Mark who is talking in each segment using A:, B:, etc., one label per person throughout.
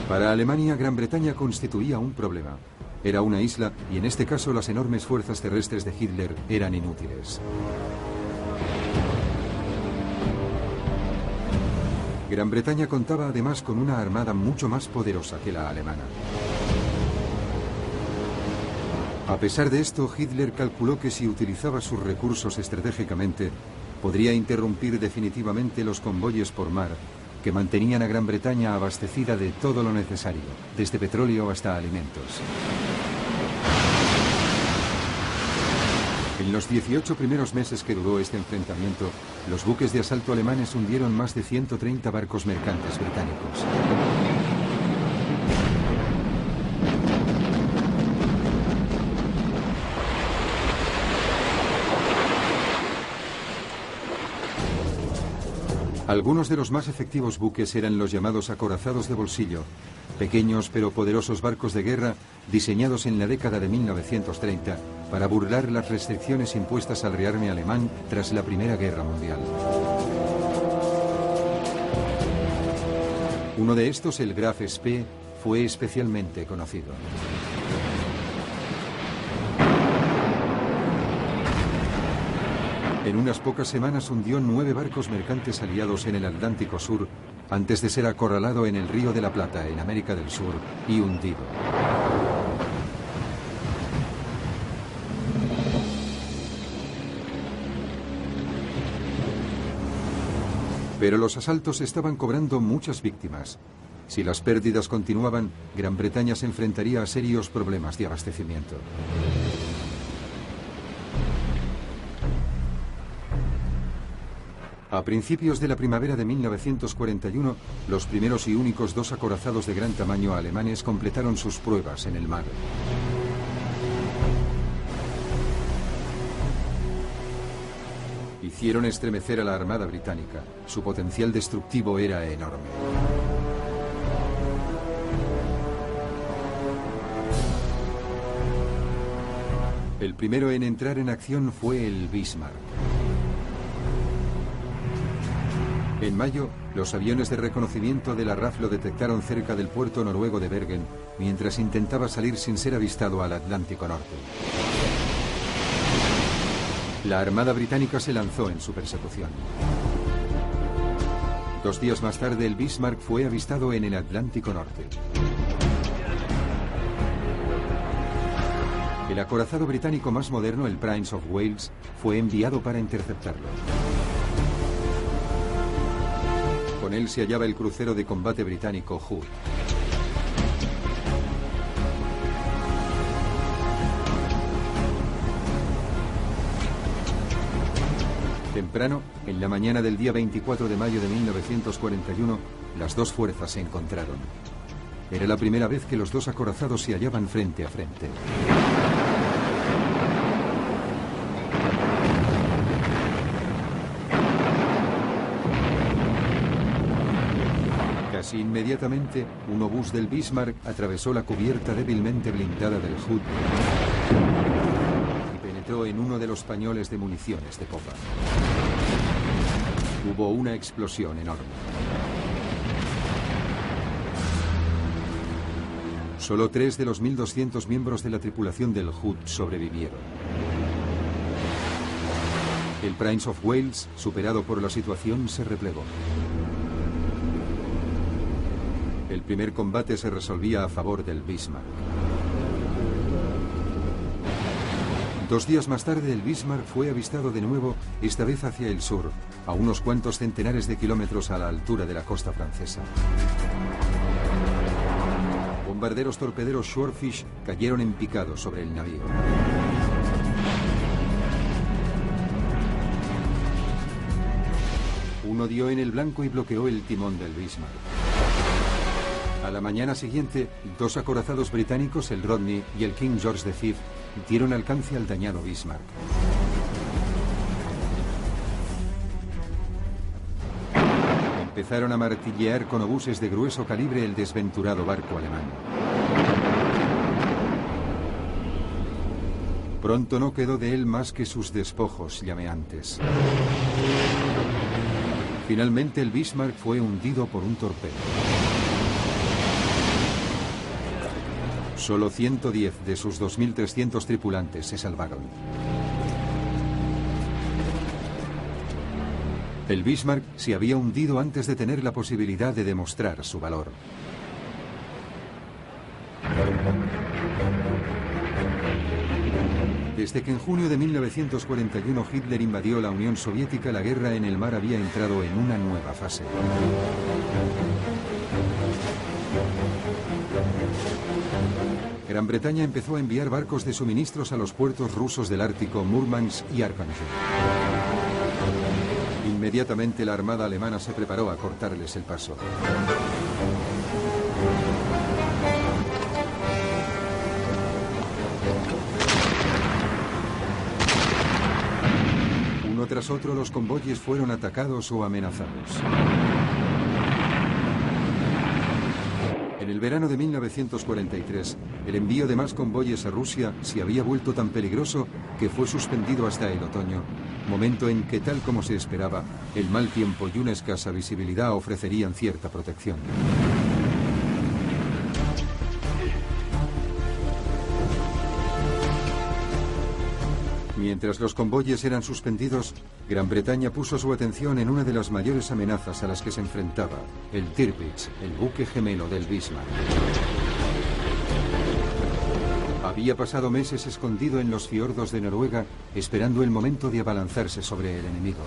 A: Para Alemania, Gran Bretaña constituía un problema. Era una isla y en este caso las enormes fuerzas terrestres de Hitler eran inútiles. Gran Bretaña contaba además con una armada mucho más poderosa que la alemana. A pesar de esto, Hitler calculó que si utilizaba sus recursos estratégicamente, podría interrumpir definitivamente los convoyes por mar que mantenían a Gran Bretaña abastecida de todo lo necesario, desde petróleo hasta alimentos. En los 18 primeros meses que duró este enfrentamiento, los buques de asalto alemanes hundieron más de 130 barcos mercantes británicos. Algunos de los más efectivos buques eran los llamados acorazados de bolsillo, pequeños pero poderosos barcos de guerra diseñados en la década de 1930 para burlar las restricciones impuestas al rearme alemán tras la Primera Guerra Mundial. Uno de estos, el Graf Spee, fue especialmente conocido. En unas pocas semanas hundió 9 barcos mercantes aliados en el Atlántico Sur, antes de ser acorralado en el Río de la Plata, en América del Sur, y hundido. Pero los asaltos estaban cobrando muchas víctimas. Si las pérdidas continuaban, Gran Bretaña se enfrentaría a serios problemas de abastecimiento. A principios de la primavera de 1941, los primeros y únicos 2 acorazados de gran tamaño alemanes completaron sus pruebas en el mar. Hicieron estremecer a la Armada británica. Su potencial destructivo era enorme. El primero en entrar en acción fue el Bismarck. En mayo, los aviones de reconocimiento de la RAF lo detectaron cerca del puerto noruego de Bergen, mientras intentaba salir sin ser avistado al Atlántico Norte. La Armada británica se lanzó en su persecución. 2 días más tarde, el Bismarck fue avistado en el Atlántico Norte. El acorazado británico más moderno, el Prince of Wales, fue enviado para interceptarlo. Con él se hallaba el crucero de combate británico Hood. Temprano, en la mañana del día 24 de mayo de 1941, las 2 fuerzas se encontraron. Era la primera vez que los 2 acorazados se hallaban frente a frente. Casi inmediatamente, un obús del Bismarck atravesó la cubierta débilmente blindada del Hood y penetró en uno de los pañoles de municiones de popa. Hubo una explosión enorme. Solo 3 de los 1.200 miembros de la tripulación del Hood sobrevivieron. El Prince of Wales, superado por la situación, se replegó. El primer combate se resolvía a favor del Bismarck. 2 días más tarde, el Bismarck fue avistado de nuevo, esta vez hacia el sur, a unos cuantos centenares de kilómetros a la altura de la costa francesa. Bombarderos torpederos Swordfish cayeron en picado sobre el navío. Uno dio en el blanco y bloqueó el timón del Bismarck. A la mañana siguiente, 2 acorazados británicos, el Rodney y el King George V, dieron alcance al dañado Bismarck. Empezaron a martillear con obuses de grueso calibre el desventurado barco alemán. Pronto no quedó de él más que sus despojos llameantes. Finalmente, el Bismarck fue hundido por un torpedo. Solo 110 de sus 2.300 tripulantes se salvaron. El Bismarck se había hundido antes de tener la posibilidad de demostrar su valor. Desde que en junio de 1941 Hitler invadió la Unión Soviética, la guerra en el mar había entrado en una nueva fase. Gran Bretaña empezó a enviar barcos de suministros a los puertos rusos del Ártico, Murmansk y Arkhangel. Inmediatamente la armada alemana se preparó a cortarles el paso. Uno tras otro los convoyes fueron atacados o amenazados. En el verano de 1943, el envío de más convoyes a Rusia se había vuelto tan peligroso que fue suspendido hasta el otoño, momento en que, tal como se esperaba, el mal tiempo y una escasa visibilidad ofrecerían cierta protección. Mientras los convoyes eran suspendidos, Gran Bretaña puso su atención en una de las mayores amenazas a las que se enfrentaba, el Tirpitz, el buque gemelo del Bismarck. Había pasado meses escondido en los fiordos de Noruega, esperando el momento de abalanzarse sobre el enemigo.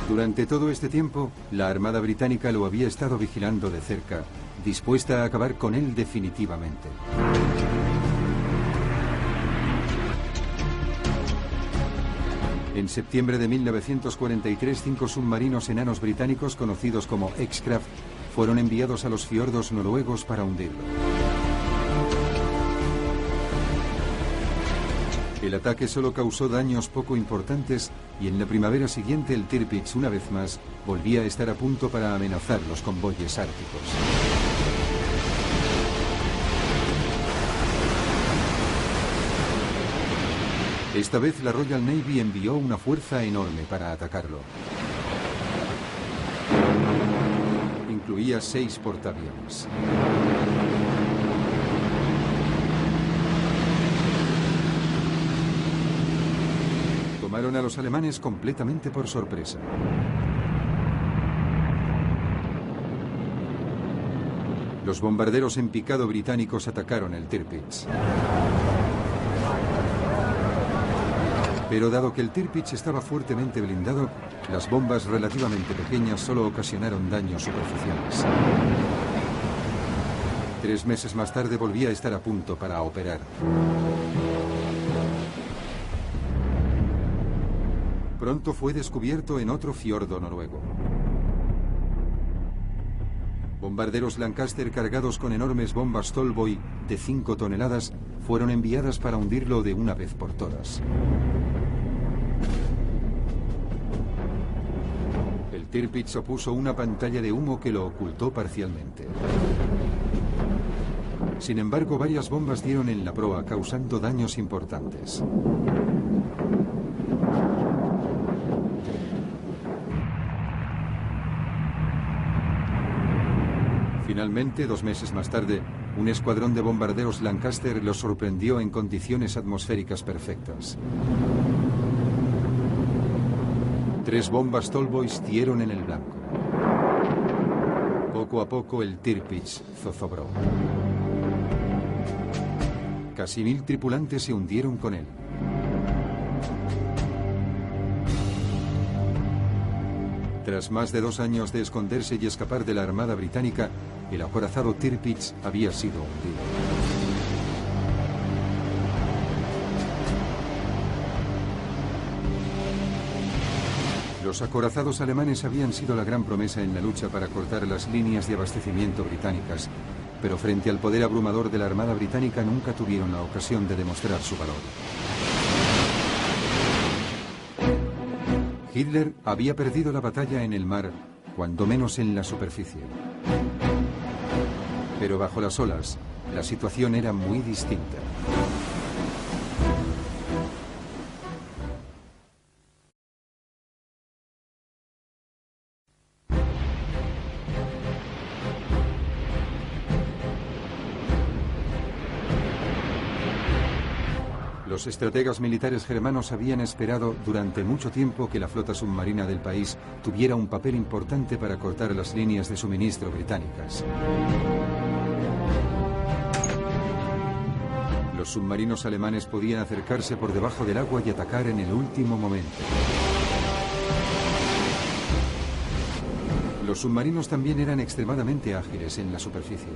A: Durante todo este tiempo, la Armada Británica lo había estado vigilando de cerca, dispuesta a acabar con él definitivamente. En septiembre de 1943, 5 submarinos enanos británicos conocidos como X-Craft fueron enviados a los fiordos noruegos para hundirlo. El ataque solo causó daños poco importantes y en la primavera siguiente el Tirpitz, una vez más, volvía a estar a punto para amenazar los convoyes árticos. Esta vez la Royal Navy envió una fuerza enorme para atacarlo. Incluía 6 portaaviones. Tomaron a los alemanes completamente por sorpresa. Los bombarderos en picado británicos atacaron el Tirpitz. Pero dado que el Tirpitz estaba fuertemente blindado, las bombas relativamente pequeñas solo ocasionaron daños superficiales. 3 meses más tarde volvía a estar a punto para operar. Pronto fue descubierto en otro fiordo noruego. Bombarderos Lancaster cargados con enormes bombas Tallboy de 5 toneladas fueron enviadas para hundirlo de una vez por todas. El Tirpitz opuso una pantalla de humo que lo ocultó parcialmente. Sin embargo, varias bombas dieron en la proa, causando daños importantes. Finalmente, 2 meses más tarde, un escuadrón de bombarderos Lancaster los sorprendió en condiciones atmosféricas perfectas. 3 bombas Tallboys dieron en el blanco. Poco a poco el Tirpitz zozobró. Casi 1000 tripulantes se hundieron con él. Tras más de 2 años de esconderse y escapar de la Armada Británica, el acorazado Tirpitz había sido hundido. Los acorazados alemanes habían sido la gran promesa en la lucha para cortar las líneas de abastecimiento británicas, pero frente al poder abrumador de la Armada Británica nunca tuvieron la ocasión de demostrar su valor. Hitler había perdido la batalla en el mar, cuando menos en la superficie. Pero bajo las olas, la situación era muy distinta. Los estrategas militares germanos habían esperado durante mucho tiempo que la flota submarina del país tuviera un papel importante para cortar las líneas de suministro británicas. Los submarinos alemanes podían acercarse por debajo del agua y atacar en el último momento. Los submarinos también eran extremadamente ágiles en la superficie.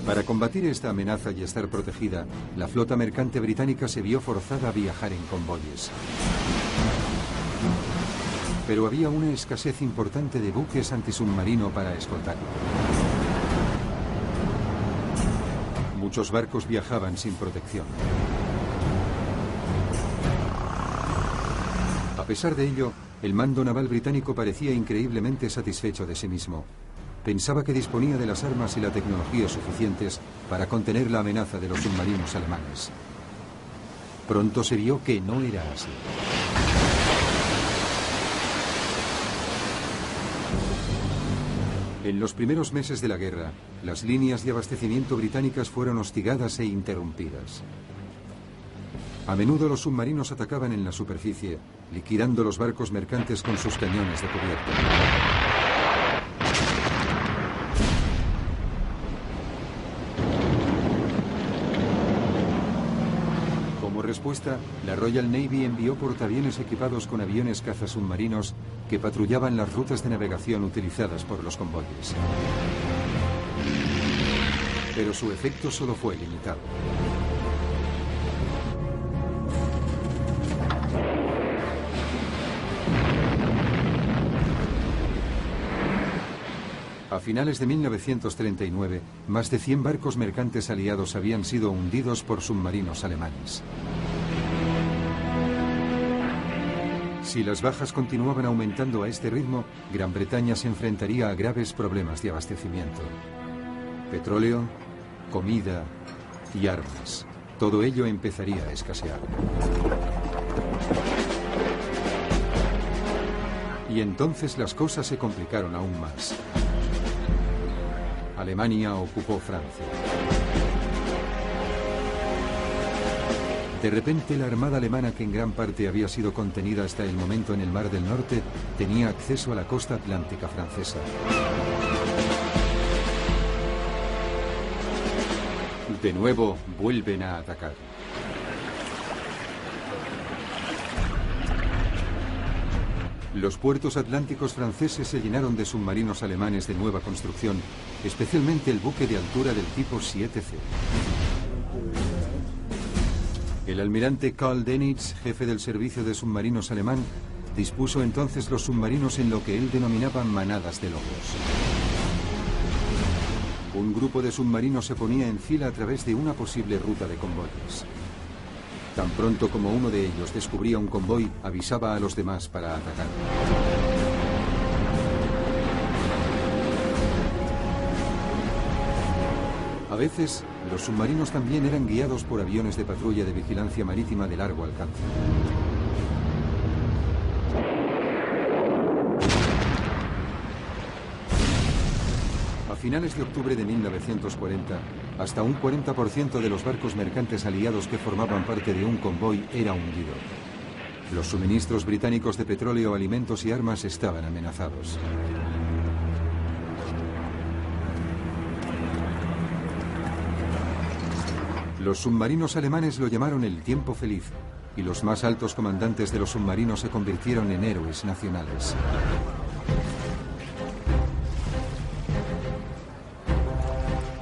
A: Para combatir esta amenaza y estar protegida, la flota mercante británica se vio forzada a viajar en convoyes. Pero había una escasez importante de buques antisubmarino para escoltarlo. Muchos barcos viajaban sin protección. A pesar de ello, el mando naval británico parecía increíblemente satisfecho de sí mismo. Pensaba que disponía de las armas y la tecnología suficientes para contener la amenaza de los submarinos alemanes. Pronto se vio que no era así. En los primeros meses de la guerra, las líneas de abastecimiento británicas fueron hostigadas e interrumpidas. A menudo los submarinos atacaban en la superficie, liquidando los barcos mercantes con sus cañones de cubierta. Como respuesta, la Royal Navy envió portaaviones equipados con aviones cazasubmarinos que patrullaban las rutas de navegación utilizadas por los convoyes. Pero su efecto solo fue limitado. A finales de 1939, más de 100 barcos mercantes aliados habían sido hundidos por submarinos alemanes. Si las bajas continuaban aumentando a este ritmo, Gran Bretaña se enfrentaría a graves problemas de abastecimiento. Petróleo, comida y armas. Todo ello empezaría a escasear. Y entonces las cosas se complicaron aún más. Alemania ocupó Francia. De repente, la armada alemana, que en gran parte había sido contenida hasta el momento en el Mar del Norte, tenía acceso a la costa atlántica francesa. De nuevo, vuelven a atacar. Los puertos atlánticos franceses se llenaron de submarinos alemanes de nueva construcción, especialmente el buque de altura del tipo 7C. El almirante Karl Dönitz, jefe del servicio de submarinos alemán, dispuso entonces los submarinos en lo que él denominaba manadas de lobos. Un grupo de submarinos se ponía en fila a través de una posible ruta de convoyes. Tan pronto como uno de ellos descubría un convoy, avisaba a los demás para atacar. A veces, los submarinos también eran guiados por aviones de patrulla de vigilancia marítima de largo alcance. A finales de octubre de 1940, hasta un 40% de los barcos mercantes aliados que formaban parte de un convoy era hundido. Los suministros británicos de petróleo, alimentos y armas estaban amenazados. Los submarinos alemanes lo llamaron el tiempo feliz, y los más altos comandantes de los submarinos se convirtieron en héroes nacionales.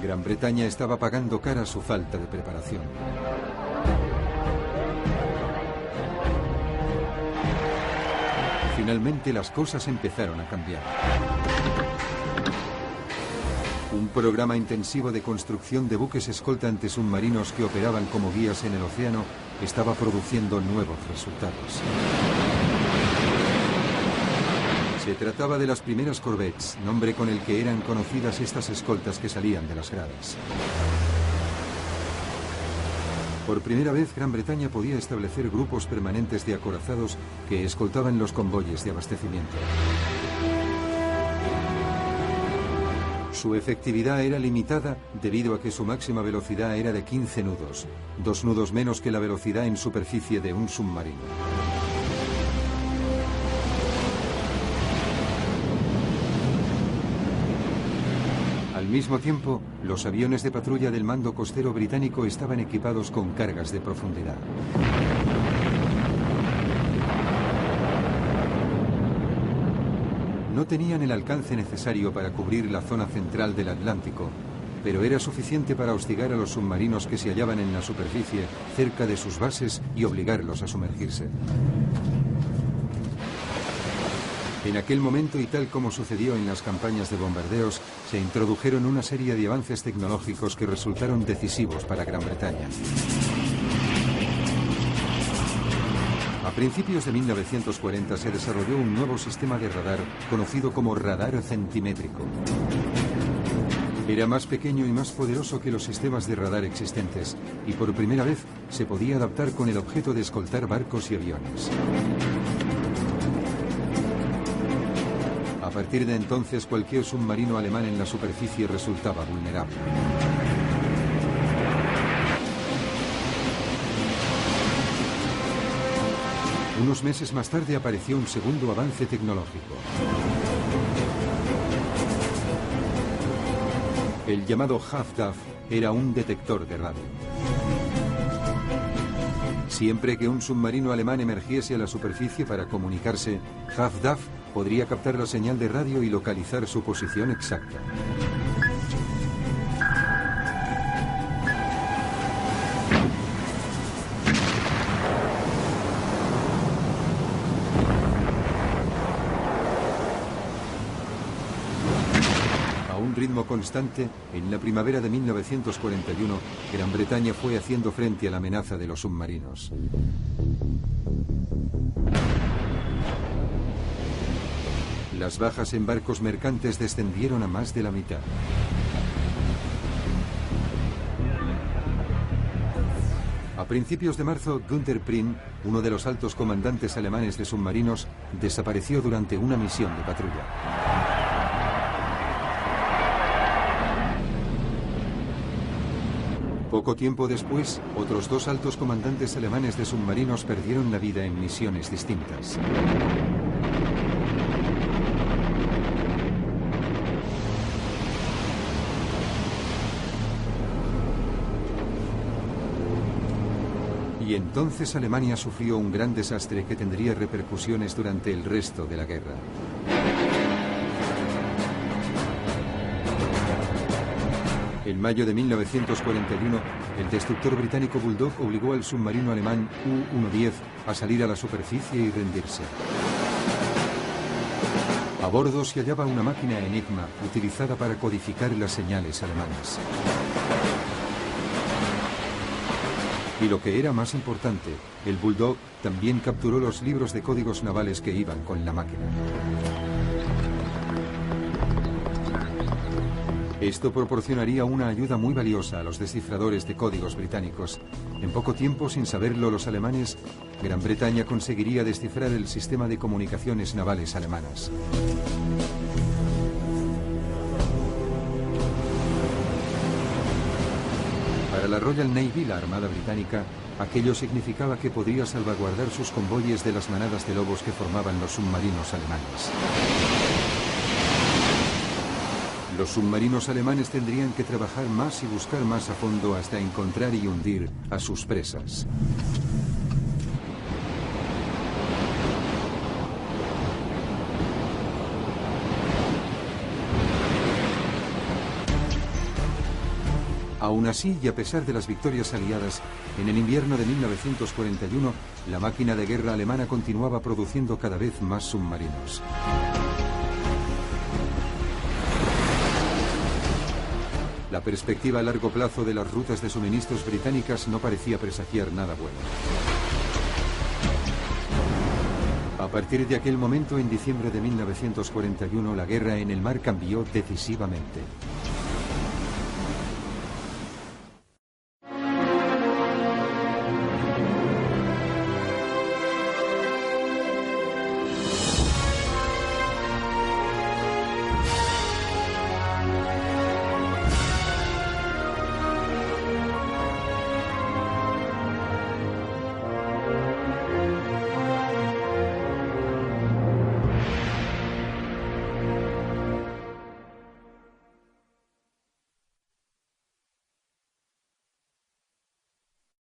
A: Gran Bretaña estaba pagando cara su falta de preparación. Finalmente las cosas empezaron a cambiar. Un programa intensivo de construcción de buques escolta antisubmarinos que operaban como guías en el océano estaba produciendo nuevos resultados. Se trataba de las primeras corvettes, nombre con el que eran conocidas estas escoltas que salían de las gradas. Por primera vez, Gran Bretaña podía establecer grupos permanentes de acorazados que escoltaban los convoyes de abastecimiento. Su efectividad era limitada debido a que su máxima velocidad era de 15 nudos, 2 nudos menos que la velocidad en superficie de un submarino. Al mismo tiempo, los aviones de patrulla del mando costero británico estaban equipados con cargas de profundidad. No tenían el alcance necesario para cubrir la zona central del Atlántico, pero era suficiente para hostigar a los submarinos que se hallaban en la superficie cerca de sus bases y obligarlos a sumergirse. En aquel momento, y tal como sucedió en las campañas de bombardeos, se introdujeron una serie de avances tecnológicos que resultaron decisivos para Gran Bretaña. A principios de 1940 se desarrolló un nuevo sistema de radar conocido como radar centimétrico. Era más pequeño y más poderoso que los sistemas de radar existentes y por primera vez se podía adaptar con el objeto de escoltar barcos y aviones. A partir de entonces, cualquier submarino alemán en la superficie resultaba vulnerable. Unos meses más tarde apareció un segundo avance tecnológico. El llamado HAFDAF era un detector de radio. Siempre que un submarino alemán emergiese a la superficie para comunicarse, HAFDAF podría captar la señal de radio y localizar su posición exacta. A un ritmo constante, en la primavera de 1941, Gran Bretaña fue haciendo frente a la amenaza de los submarinos. Las bajas en barcos mercantes descendieron a más de la mitad. A principios de marzo, Günther Prien, uno de los altos comandantes alemanes de submarinos, desapareció durante una misión de patrulla. Poco tiempo después, otros 2 altos comandantes alemanes de submarinos perdieron la vida en misiones distintas. Y entonces Alemania sufrió un gran desastre que tendría repercusiones durante el resto de la guerra. En mayo de 1941, el destructor británico Bulldog obligó al submarino alemán U-110 a salir a la superficie y rendirse. A bordo se hallaba una máquina Enigma utilizada para codificar las señales alemanas. Y lo que era más importante, el Bulldog también capturó los libros de códigos navales que iban con la máquina. Esto proporcionaría una ayuda muy valiosa a los descifradores de códigos británicos. En poco tiempo, sin saberlo los alemanes, Gran Bretaña conseguiría descifrar el sistema de comunicaciones navales alemanas. Para la Royal Navy, la Armada Británica, aquello significaba que podría salvaguardar sus convoyes de las manadas de lobos que formaban los submarinos alemanes. Los submarinos alemanes tendrían que trabajar más y buscar más a fondo hasta encontrar y hundir a sus presas. Aún así, y a pesar de las victorias aliadas, en el invierno de 1941, la máquina de guerra alemana continuaba produciendo cada vez más submarinos. La perspectiva a largo plazo de las rutas de suministros británicas no parecía presagiar nada bueno. A partir de aquel momento, en diciembre de 1941, la guerra en el mar cambió decisivamente.